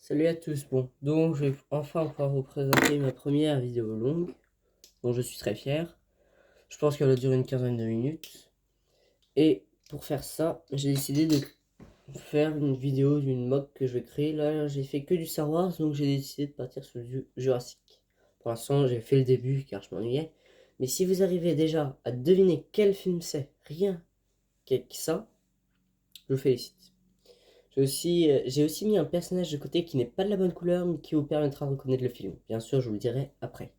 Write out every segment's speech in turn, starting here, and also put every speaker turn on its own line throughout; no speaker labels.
Salut à tous, donc je vais enfin pouvoir vous présenter ma première vidéo longue, dont je suis très fier. Je pense qu'elle va durer une quinzaine de minutes. Et pour faire ça, j'ai décidé de faire une vidéo d'une mock que je vais créer. Là, j'ai fait que du Star Wars, donc j'ai décidé de partir sur du Jurassic. Pour l'instant, j'ai fait le début car je m'ennuyais. Mais si vous arrivez déjà à deviner quel film c'est, rien qu'avec ça, je vous félicite. J'ai aussi mis un personnage de côté qui n'est pas de la bonne couleur, mais qui vous permettra de reconnaître le film. Bien sûr, je vous le dirai après.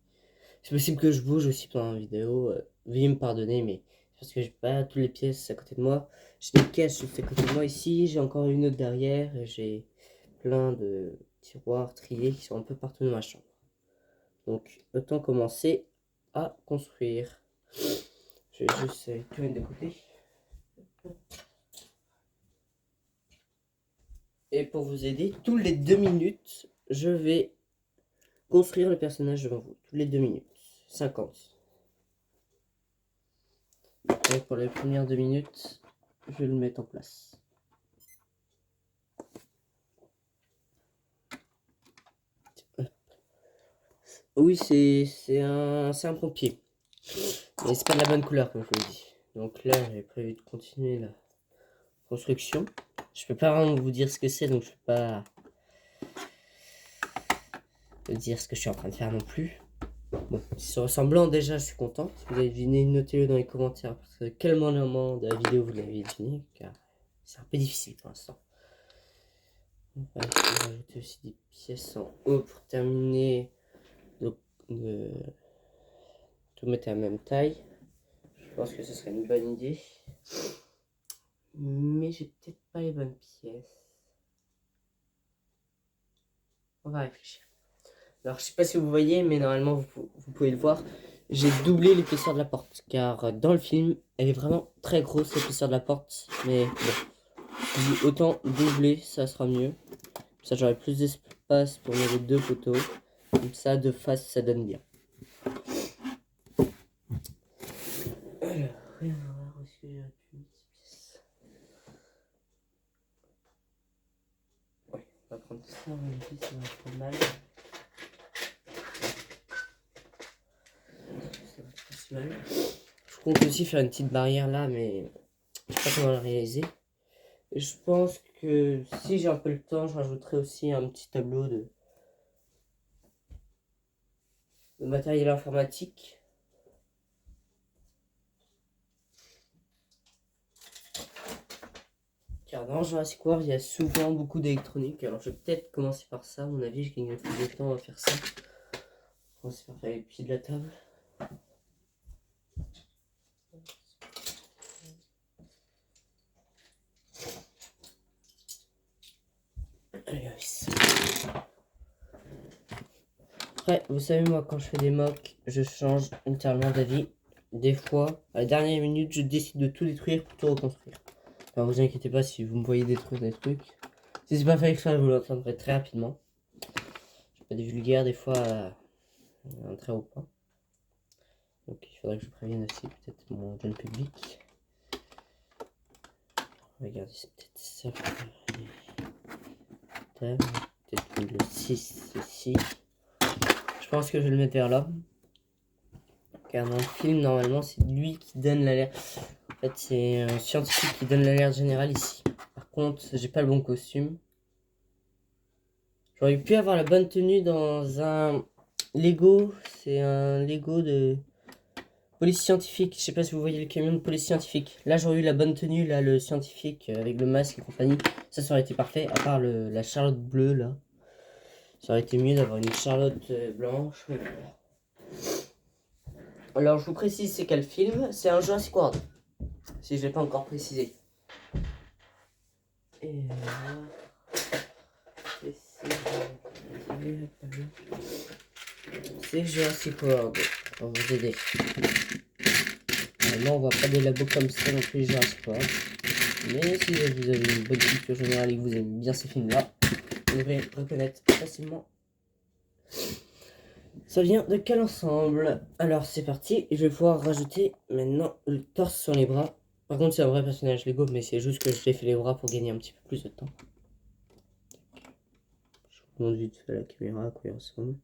C'est possible que je bouge aussi pendant la vidéo. Veuillez me pardonner, mais parce que j'ai pas toutes les pièces à côté de moi. J'ai une caisse juste à côté de moi ici, j'ai encore une autre derrière, et j'ai plein de tiroirs triés qui sont un peu partout dans ma chambre. Donc, autant commencer à construire. Je vais juste tout mettre de côté. Et pour vous aider, tous les 2 minutes, je vais construire le personnage devant vous. Tous les 2 minutes. 50. Donc pour les premières 2 minutes, je vais le mettre en place. Oui, c'est un pompier. Mais c'est pas de la bonne couleur, comme je vous le dis. Donc là, j'ai prévu de continuer la construction. Je peux pas vraiment vous dire ce que c'est, donc je peux pas vous dire ce que je suis en train de faire non plus. Bon, si c'est ressemblant, déjà, je suis content. Si vous avez deviné, notez-le dans les commentaires. Parce que quel moment de la vidéo vous l'avez deviné, car c'est un peu difficile pour l'instant. On va rajouter aussi des pièces en haut pour terminer. Donc, tout mettre à la même taille. Je pense que ce serait une bonne idée. Mais j'ai peut-être pas les bonnes pièces. On va réfléchir. Alors, je sais pas si vous voyez, mais normalement, vous pouvez le voir. J'ai doublé l'épaisseur de la porte. Car dans le film, elle est vraiment très grosse, l'épaisseur de la porte. Mais bon, autant doubler, ça sera mieux. Comme ça, j'aurai plus d'espace pour mettre les deux poteaux. Comme ça, de face, ça donne bien. Alors, rien à voir, où est-ce que j'ai pu mettre ces pièces? Ouais, on va prendre ça, on va dire, ça va être pas mal. Ça va être pas si mal. Je compte aussi faire une petite barrière là, mais je sais pas comment la réaliser. Et je pense que si j'ai un peu le temps, je rajouterai aussi un petit tableau de matériel informatique. Car dans Jurassic World, il y a souvent beaucoup d'électronique. Alors je vais peut-être commencer par ça. À mon avis, je gagnerai plus de temps à faire ça. Commencer par faire les pieds de la table. Allez, après, vous savez, moi, quand je fais des mocks, je change entièrement d'avis. Des fois, à la dernière minute, je décide de tout détruire pour tout reconstruire. Alors, vous inquiétez pas si vous me voyez détruire des trucs. Si c'est pas fait exprès, vous l'entendrez très rapidement. Je suis pas des vulgaires, des fois, un très haut point. Donc, il faudrait que je prévienne aussi peut-être mon jeune public. Regardez, c'est peut-être ça. Peut-être le 6 ici. Je pense que je vais le mettre vers là. Car dans le film, normalement, c'est lui qui donne l'alerte. En fait, c'est un scientifique qui donne l'alerte générale ici. Par contre, j'ai pas le bon costume. J'aurais pu avoir la bonne tenue dans un Lego. C'est un Lego de police scientifique. Je sais pas si vous voyez le camion de police scientifique. Là, j'aurais eu la bonne tenue, là, le scientifique avec le masque et compagnie. Ça aurait été parfait, à part la Charlotte bleue, là. Ça aurait été mieux d'avoir une Charlotte blanche. Alors, je vous précise, c'est quel film? C'est un Jurassic World. Si je l'ai pas encore précisé. Et c'est Jurassic World. On va vous aider. Normalement, on voit pas des labos comme ça non plus Jurassic World. Mais si vous avez une bonne culture générale et que vous aimez bien ces films-là, vous devrez reconnaître facilement. Ça vient de quel ensemble? Alors c'est parti, je vais pouvoir rajouter maintenant le torse sur les bras. Par contre c'est un vrai personnage Lego, mais c'est juste que je l'ai fait les bras pour gagner un petit peu plus de temps. Je Je montre vite fait la caméra à quoi il ressemble.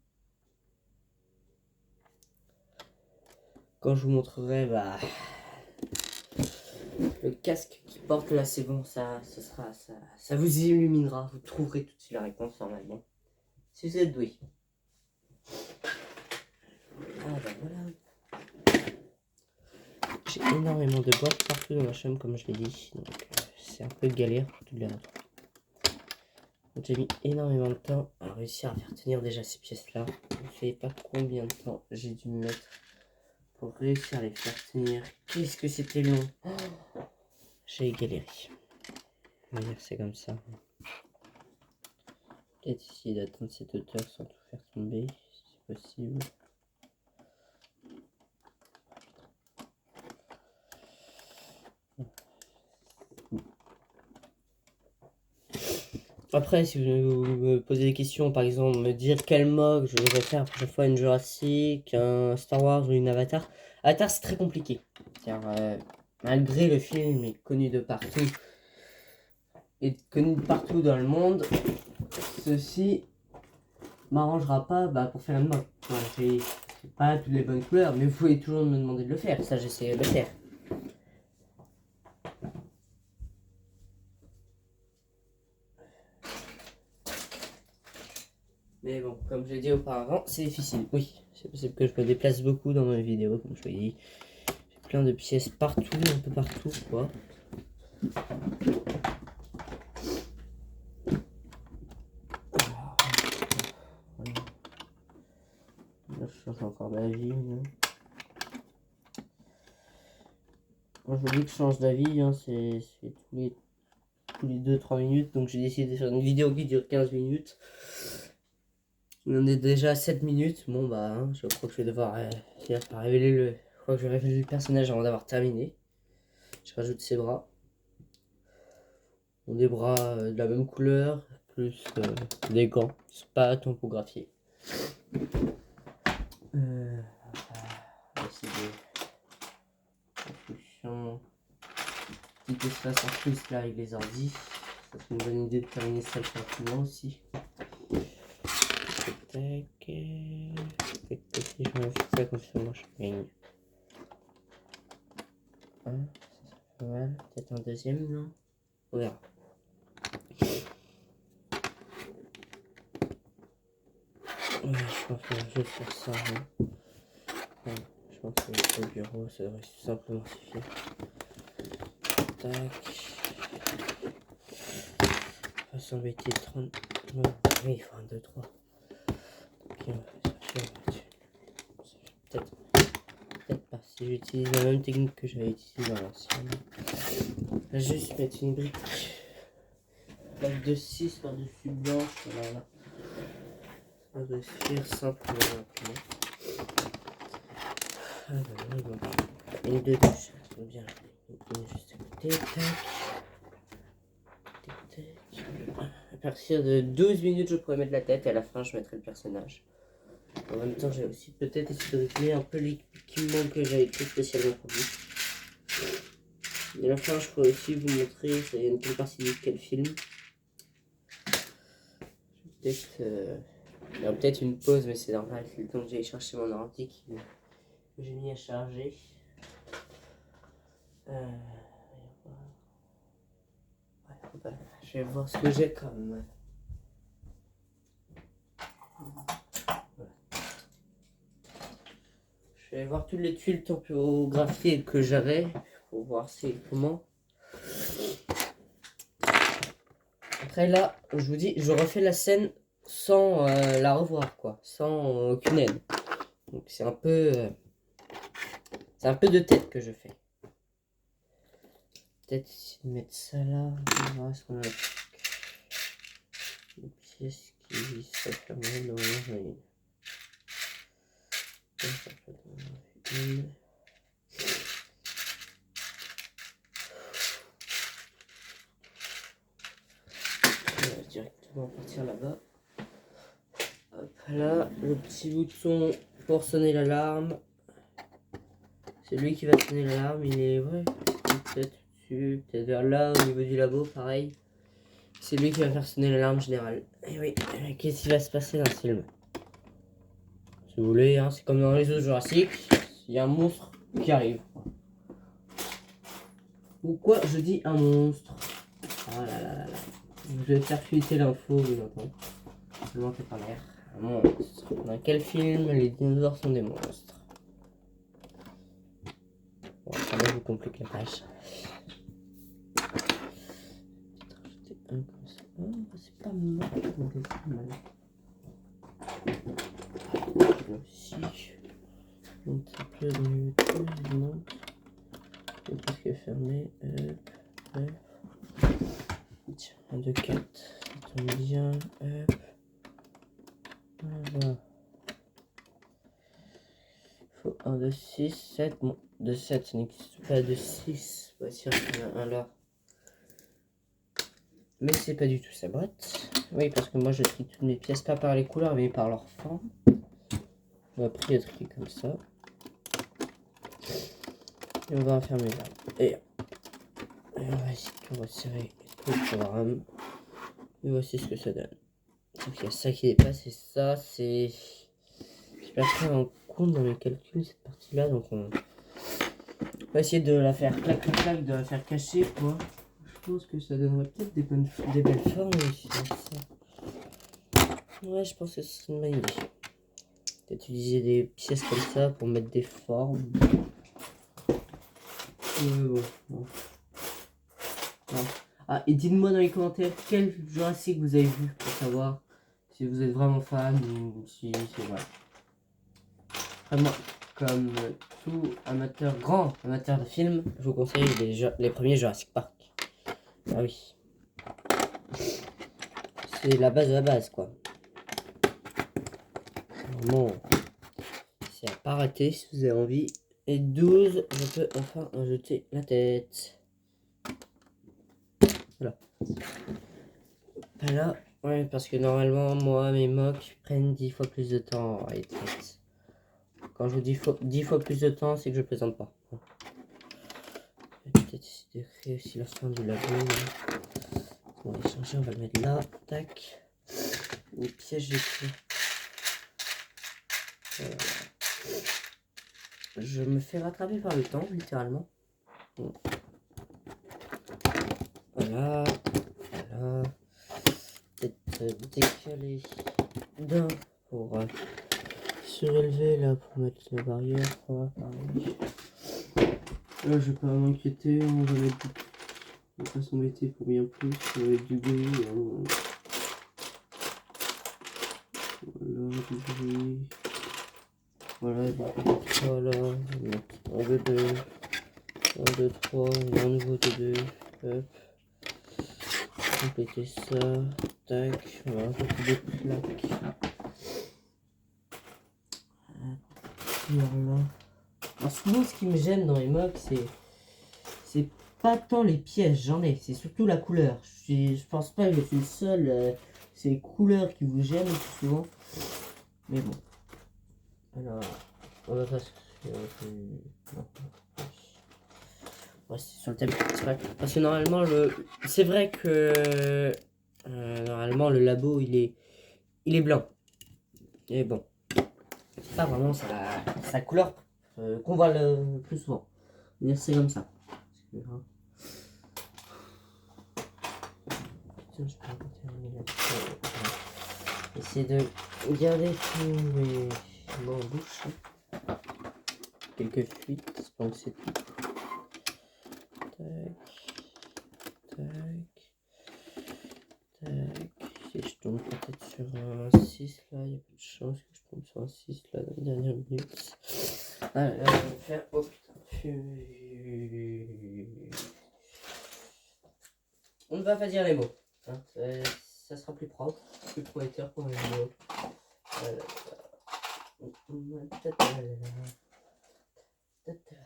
Quand je vous montrerai le casque qui porte là, c'est bon, ça vous illuminera, vous trouverez tout de suite la réponse normalement. Si vous êtes doué. Ah bah voilà. J'ai énormément de boîtes partout dans ma chambre comme je l'ai dit, donc c'est un peu galère pour toutes les autres. Donc j'ai mis énormément de temps à réussir à faire tenir déjà ces pièces là. Je ne sais pas combien de temps j'ai dû me mettre pour réussir à les faire tenir. Qu'est-ce que c'était long. Oh, j'ai galéré. On va dire c'est comme ça. Peut-être essayer d'atteindre cette hauteur sans tout faire tomber, si c'est possible. Après, si vous me posez des questions, par exemple, me dire quel mog je devrais faire la prochaine fois, une Jurassic, un Star Wars ou une Avatar. Avatar, c'est très compliqué. Car malgré le film est connu de partout, et connu de partout dans le monde, ceci m'arrangera pas pour faire une mog. Voilà, j'ai pas toutes les bonnes couleurs, mais vous pouvez toujours me demander de le faire. Ça, j'essaie de le faire. Mais bon, comme je l'ai dit auparavant, c'est difficile. Oui, c'est possible que je me déplace beaucoup dans mes vidéos, comme je vous l'ai dit. J'ai plein de pièces partout, un peu partout, quoi. Là, je change encore d'avis. Moi, je vous dis que je change d'avis, hein, c'est tous les 2-3 minutes. Donc, j'ai décidé de faire une vidéo qui dure 15 minutes. On est déjà à 7 minutes. Bon, je crois que je vais devoir finir par révéler le. Je crois que je vais révéler le personnage avant d'avoir terminé. Je rajoute ses bras. On des bras de la même couleur, plus des gants. Ils sont pas topographiés. C'est des constructions. Petit espace en plus là avec les ordis. Ça serait une bonne idée de terminer ça rapidement aussi. Tac. Tac, tac, si je me fais ça comme ça, moi je gagne. Ça serait pas mal. Peut-être un deuxième, non? On verra. Ouais, je pense que je vais faire ça. Hein. Ouais, je pense que le bureau, ça devrait simplement suffire. Tac. On va s'embêter 30. Non, oui, il faut un 2, 3. Ok, on va chercher. Peut-être pas. Si j'utilise la même technique que j'avais utilisée dans l'ancienne. Je vais juste mettre une brique. Plaque de 6 par-dessus blanche. Voilà. Ça doit se faire simplement. Ah ben bon. Et deux touches. C'est bien. Une juste à côté. Tac. À partir de 12 minutes, je pourrais mettre la tête et à la fin, je mettrai le personnage. En même temps, j'ai aussi peut-être essayé de régler un peu l'équipement que j'avais pris spécialement pour lui. Et à la fin, je pourrais aussi vous montrer, ça y a une petite partie de quel film. Peut-être il y a peut-être une pause, mais c'est normal, c'est le temps que j'aille chercher mon ordi que j'ai mis à charger. Je vais voir ce que j'ai comme. Je vais voir toutes les tuiles topographiées que j'avais pour voir c'est comment. Après là, je vous dis, je refais la scène sans la revoir quoi, sans aucune aide. Donc c'est un peu de tête que je fais. Peut-être essayer de mettre ça là, on verra ce qu'on a. Une pièce qui s'affirme dans une. On va directement partir là-bas. Hop là, le petit bouton pour sonner l'alarme. C'est lui qui va sonner l'alarme, il est peut-être dessus, peut-être vers là au niveau du labo, pareil. c'est lui qui va faire sonner l'alarme générale. Et oui, qu'est-ce qui va se passer dans ce film? Si vous voulez, hein, c'est comme dans les autres Jurassic, il y a un monstre qui arrive. Pourquoi je dis un monstre? Ah là là là là. Je vais faire fuiter l'info, oui, j'entends. Je m'en fais pas l'air. Un monstre. Dans quel film les dinosaures sont des monstres? Bon, ça va vous compliquer la tâche. Un comme ça. Oh, c'est pas mal. Aussi. Donc ça plaît dans le YouTube, évidemment. Et qu'est-ce qui est fermé? Tiens, 1, 2, 4. Ça tombe bien. Voilà. Faut 1, 2, 6, 7. Bon, de 7, ça n'existe pas. De 6. Bien sûr qu'il y en a un là. Mais c'est pas du tout sa boîte. Oui, parce que moi je trie toutes mes pièces, pas par les couleurs, mais par leur forme. On va trier comme ça. Et on va enfermer là. Et on va essayer de retirer tout le programme. Et voici ce que ça donne. Donc il y a ça qui dépasse et ça c'est... J'ai pas pris en compte dans le calcul cette partie là, donc on va essayer de la faire clac clac clac, de la faire cacher quoi. Je pense que ça donnerait peut-être des belles formes aussi. Ouais, je pense que c'est une bonne idée. D'utiliser des pièces comme ça pour mettre des formes. Bon. Non. Ah, et dites-moi dans les commentaires quel Jurassic vous avez vu pour savoir si vous êtes vraiment fan ou si c'est vrai. Vraiment, comme tout amateur, grand amateur de films, je vous conseille les premiers Jurassic Park. Ah oui. C'est la base de la base, quoi. Vraiment, c'est à pas rater si vous avez envie. Et 12, je peux enfin en jeter la tête. Voilà. Voilà. Ouais, parce que normalement, moi, mes mocks prennent 10 fois plus de temps à être faites. Quand je vous dis 10 fois plus de temps, c'est que je plaisante pas. Peut-être essayer de créer aussi la fin du labo. On va les changer, on va le mettre là. Tac. Les pièges ici. Voilà. Je me fais rattraper par le temps, littéralement. Bon. Voilà. Voilà. Peut-être décaler d'un pour surélever là pour mettre la barrière. Voilà, pareil. Là, je vais pas m'inquiéter, on va mettre du... On va pas s'embêter pour bien plus, on va mettre du bruit. Voilà, du bruit. Voilà, voilà. 1, 2, 2. 1, 2, 3. Et un nouveau de 2. Hop. Compléter ça. Tac. Voilà, un peu plus de plaques. Voilà. Alors souvent ce qui me gêne dans les mocks c'est pas tant les pièges, j'en ai, c'est surtout la couleur. Je pense pas que je suis le seul, c'est les couleurs qui vous gênent le plus souvent. Mais bon. Alors, on va pas se... Non. Ouais, c'est sur le thème principal. Parce que normalement c'est vrai que normalement le labo il est blanc. Et bon. C'est pas vraiment sa couleur qu'on voit le plus souvent. C'est comme ça. Putain, je peux terminer là-dessus. Essayer de garder tous mes mots en bouche. Quelques fuites, donc c'est tout. Tac. Tac. Tac. Si je tombe peut-être sur un 6 là, il y a peu de chance que je tombe sur un 6 là dans les dernières minutes. Ah là, je vais me faire. Oh putain. On ne va pas dire les mots. Hein. Ça sera plus propre, plus prometteur pour les mots.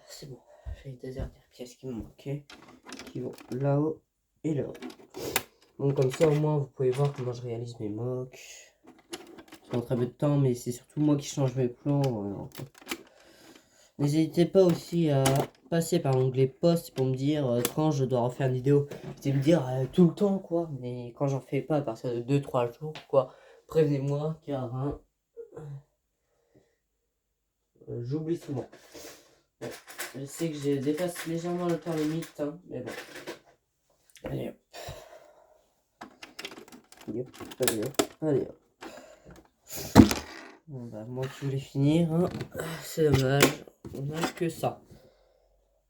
C'est bon. J'ai les deux dernières pièces qui m'ont manqué. Qui vont là-haut et là-haut. Donc comme ça au moins vous pouvez voir comment je réalise mes mocks. Ça prend très peu de temps mais c'est surtout moi qui change mes plans. N'hésitez pas aussi à passer par l'onglet post pour me dire quand je dois refaire une vidéo. Vous me dire tout le temps quoi, mais quand j'en fais pas à partir de 2-3 jours quoi, prévenez-moi car hein, j'oublie souvent. Bon, je sais que je dépasse légèrement le temps limite, hein, mais bon. Allez hop. Yep, allez hop, allez hop. Bon bah moi qui voulais finir, hein. C'est dommage, on n'a que ça.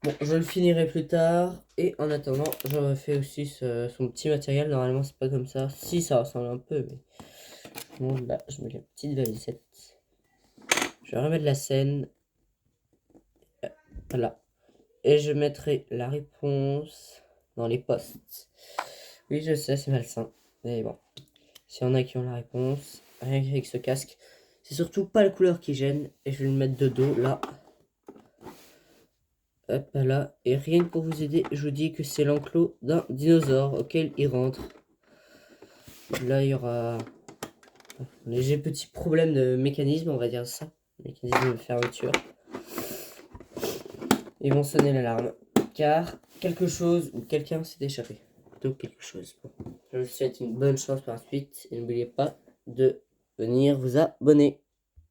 Bon, je le finirai plus tard, et en attendant, je refais aussi son petit matériel. Normalement, c'est pas comme ça. Si, ça ressemble un peu, mais bon, là, je mets la petite valisette. Je vais remettre la scène. Voilà. Et je mettrai la réponse dans les posts. Oui, je sais, c'est malsain. Mais bon, s'il y en a qui ont la réponse, rien qu'avec ce casque, c'est surtout pas la couleur qui gêne. Et je vais le mettre de dos, là. Hop là, et rien que pour vous aider, je vous dis que c'est l'enclos d'un dinosaure auquel il rentre. Là, il y aura un léger petit problème de mécanisme, on va dire ça. Mécanisme de fermeture. Ils vont sonner l'alarme, car quelque chose ou quelqu'un s'est échappé. Donc quelque chose. Bon. Je vous souhaite une bonne chance par la suite, et n'oubliez pas de venir vous abonner.